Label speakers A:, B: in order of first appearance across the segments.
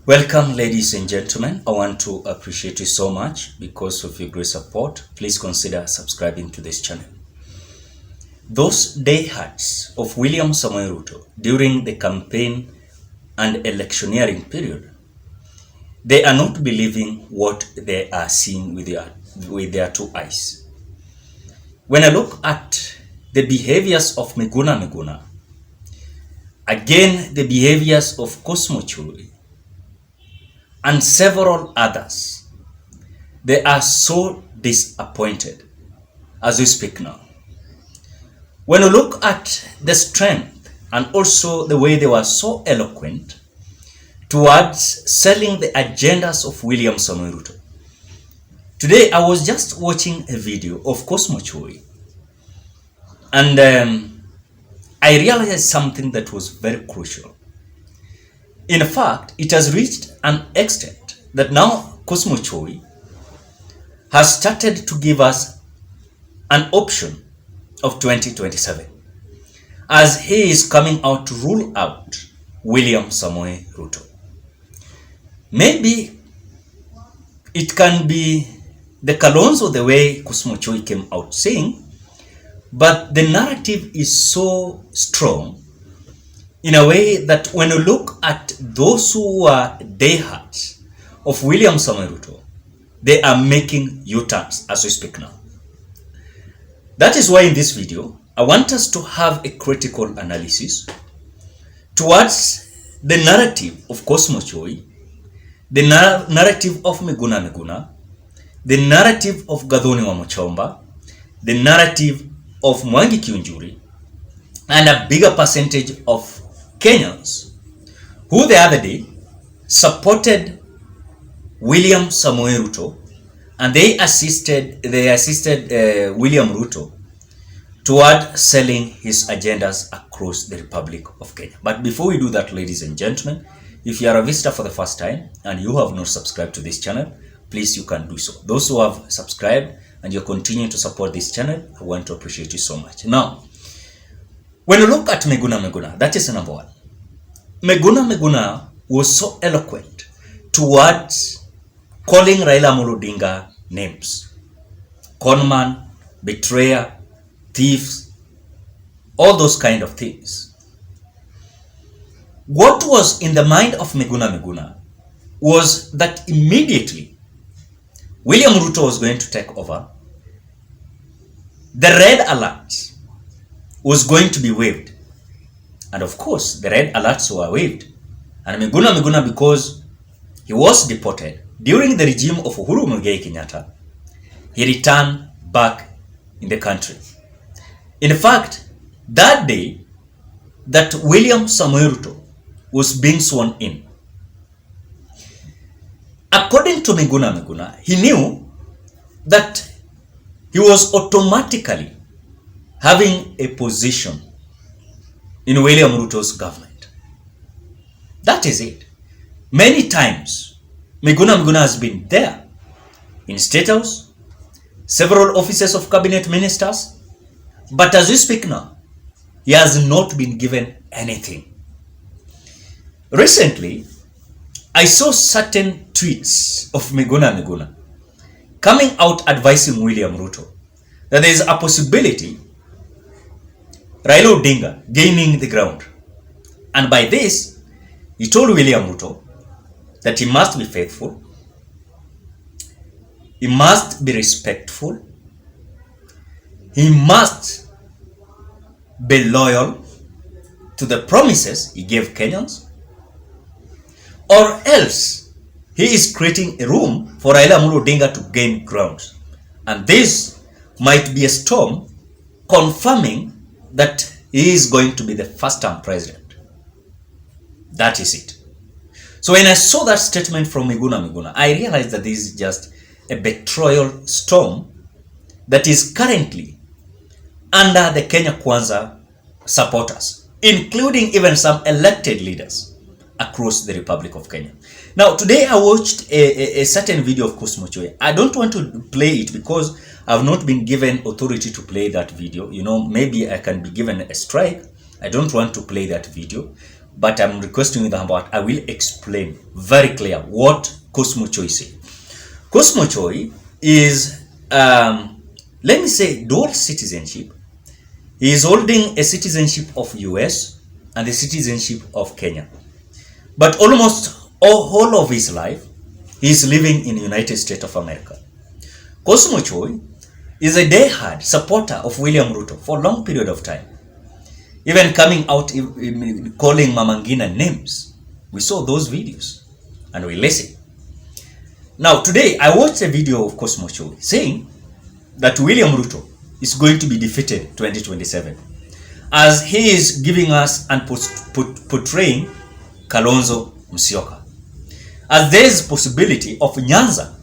A: Welcome, ladies and gentlemen. I want to appreciate you so much because of your great support. Please consider subscribing to this channel. Those diehards of William Samoei Ruto during the campaign and electioneering period, they are not believing what they are seeing with their two eyes. When I look at the behaviors of Miguna, again the behaviors of Cosmo Chui, and several others, they are so disappointed as we speak now. When you look at the strength and also the way they were so eloquent towards selling the agendas of William Samoei Ruto. Today, I was just watching a video of Cosmo Chui, and I realized something that was very crucial. In fact, it has reached an extent that now Cosmo Chui has started to give us an option of 2027 as he is coming out to rule out William Samoei Ruto. Maybe it can be the Kalonzo the way Cosmo Chui came out saying, but the narrative is so strong in a way that when you look at those who are diehards of William Samoei Ruto, they are making U-turns as we speak now. That is why in this video, I want us to have a critical analysis towards the narrative of Cosmo Chui, the narrative of Miguna, the narrative of Gathoni wa Muchomba, the narrative of Mwangi Kiunjuri, and a bigger percentage of Kenyans who the other day supported William Samoei Ruto, and they assisted William Ruto toward selling his agendas across the Republic of Kenya. But before we do that, ladies and gentlemen, if you are a visitor for the first time and you have not subscribed to this channel, please you can do so. Those who have subscribed and you're continuing to support this channel, I want to appreciate you so much. Now, when you look at Miguna, that is number one. Miguna was so eloquent towards calling Raila Amolo Odinga names. Conman, betrayer, thieves, all those kind of things. What was in the mind of Miguna was that immediately William Ruto was going to take over. The red alert was going to be waived. And of course, the red alerts were waived. And Miguna, because he was deported during the regime of Uhuru Muigai Kenyatta, he returned back in the country. In fact, that day that William Samoei Ruto was being sworn in, according to Miguna, he knew that he was automatically having a position in William Ruto's government. That is it. Many times, Miguna has been there in State House, several offices of cabinet ministers, but as we speak now, he has not been given anything. Recently, I saw certain tweets of Miguna coming out advising William Ruto that there is a possibility Raila Odinga gaining the ground. And by this, he told William Ruto that he must be faithful, he must be respectful, he must be loyal to the promises he gave Kenyans, or else he is creating a room for Raila Amolo Odinga to gain ground. And this might be a storm confirming that he is going to be the first-term president. That is it. So when I saw that statement from Miguna, I realized that this is just a betrayal storm that is currently under the Kenya Kwanza supporters, including even some elected leaders across the Republic of Kenya. Now, today I watched a certain video of Cosmo Chui. I don't want to play it because I've not been given authority to play that video. You know, maybe I can be given a strike. I don't want to play that video. but I'm requesting you that I will explain very clear what Cosmo Choi said. Cosmo Choi is, let me say, dual citizenship. He is holding a citizenship of US and a citizenship of Kenya. But almost all of his life, he is living in the United States of America. Cosmo Choi is a diehard supporter of William Ruto for a long period of time. Even coming out calling Mama Ngina names. We saw those videos and we listened. Now today I watched a video of Cosmo Choi saying that William Ruto is going to be defeated 2027 as he is giving us and portraying Kalonzo Musyoka. As there is possibility of Nyanza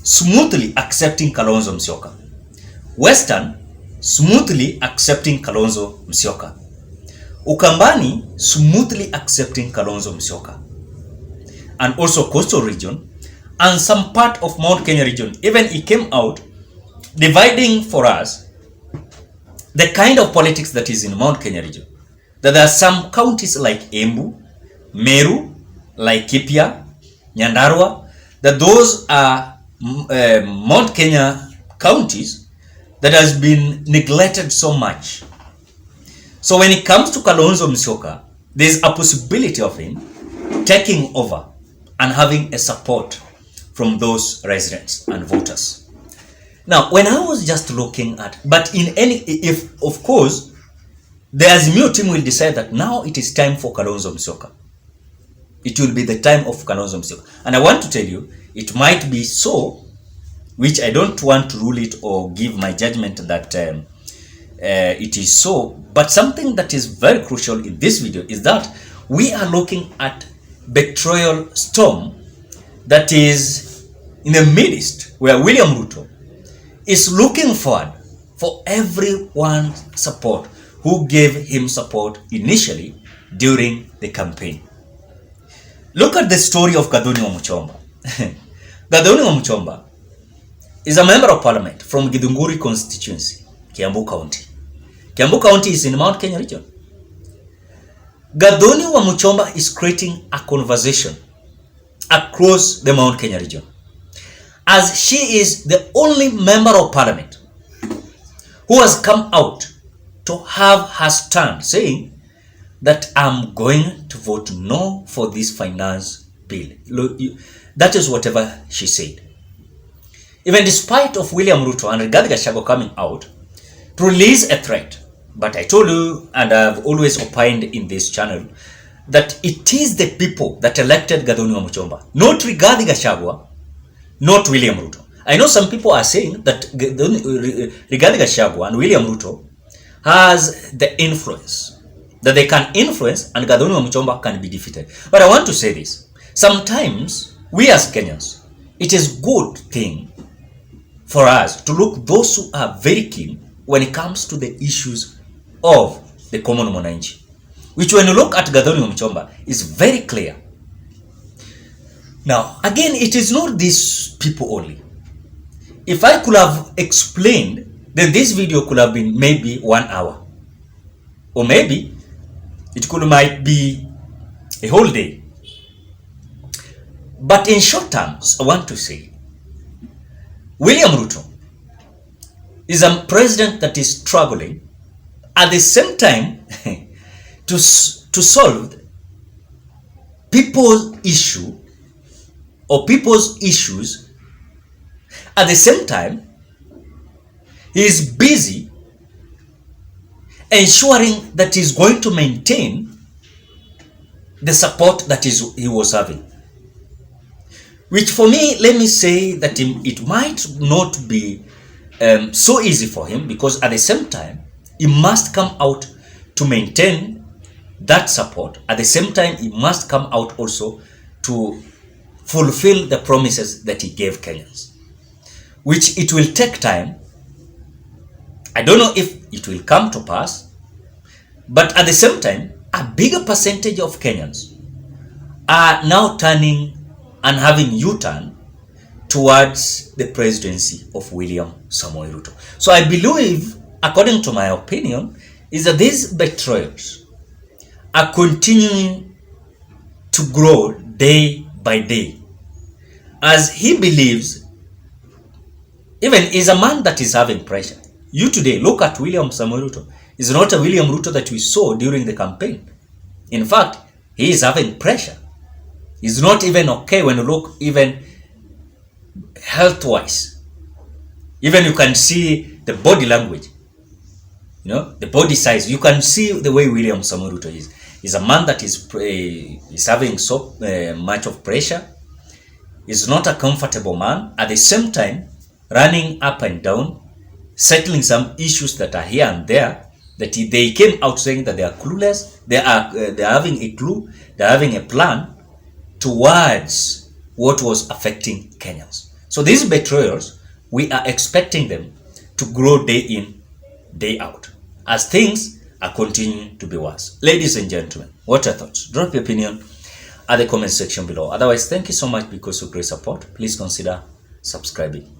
A: smoothly accepting Kalonzo Musyoka, Western smoothly accepting Kalonzo Musyoka, Ukambani smoothly accepting Kalonzo Musyoka, and also coastal region and some part of Mount Kenya region. Even it came out dividing for us the kind of politics that is in Mount Kenya region. That there are some counties like Embu, Meru, Laikipia, Nyandarua, that those are Mount Kenya counties that has been neglected so much. So when it comes to Kalonzo Musyoka, there's a possibility of him taking over and having a support from those residents and voters. Now, when I was just looking at, but in any, if of course, the Azimio team will decide that now it is time for Kalonzo Musyoka. It will be the time of Kalonzo Musyoka. And I want to tell you, it might be so, which I don't want to rule it or give my judgment that it is so. But something that is very crucial in this video is that we are looking at betrayal storm that is in the midst where William Ruto is looking forward for everyone's support who gave him support initially during the campaign. Look at the story of Gathoni wa Muchomba. Gathoni wa Muchomba is a member of parliament from Githunguri constituency, Kiambu County. Kiambu County is in Mount Kenya region. Gathoni wa Muchomba is creating a conversation across the Mount Kenya region, as she is the only member of parliament who has come out to have her stand saying that I'm going to vote no for this finance bill. That is whatever she said. Even despite of William Ruto and Rigathi Gachagua coming out to release a threat. But I told you, and I've always opined in this channel, that it is the people that elected Gathoni wa Muchomba, not Rigathi Gachagua, not William Ruto. I know some people are saying that Rigathi Gachagua and William Ruto has the influence, that they can influence and Gathoni wa Muchomba can be defeated. But I want to say this. Sometimes, we as Kenyans, it is good thing for us to look those who are very keen when it comes to the issues of the common mwananchi, which when you look at Gathoni wa Muchomba is very clear. Now, again, it is not these people only. If I could have explained, then this video could have been maybe 1 hour. Or maybe it might be a whole day. But in short terms, I want to say, William Ruto is a president that is struggling at the same time to solve people's issue or people's issues. At the same time, he is busy ensuring that he is going to maintain the support that he was having. Which for me, let me say that it might not be so easy for him, because at the same time, he must come out to maintain that support. At the same time, he must come out also to fulfill the promises that he gave Kenyans, which it will take time. I don't know if it will come to pass, but at the same time, a bigger percentage of Kenyans are now turning and having U-turn towards the presidency of William Samoei Ruto. So I believe, according to my opinion, is that these betrayals are continuing to grow day by day, as he believes, even is a man that is having pressure. You today look at William Samoei Ruto. It's not a William Ruto that we saw during the campaign. In fact, he is having pressure. He's not even okay when you look even health-wise. Even you can see the body language, the body size. You can see the way William Samoei Ruto is. He's a man that is having so much of pressure. He's not a comfortable man. At the same time, running up and down, settling some issues that are here and there, that they came out saying that they are clueless. They're having a clue. They're having a plan towards what was affecting Kenyans. So these betrayals, we are expecting them to grow day in, day out, as things are continuing to be worse. Ladies and gentlemen, what are your thoughts? Drop your opinion at the comment section below. Otherwise, thank you so much because of great support. Please consider subscribing.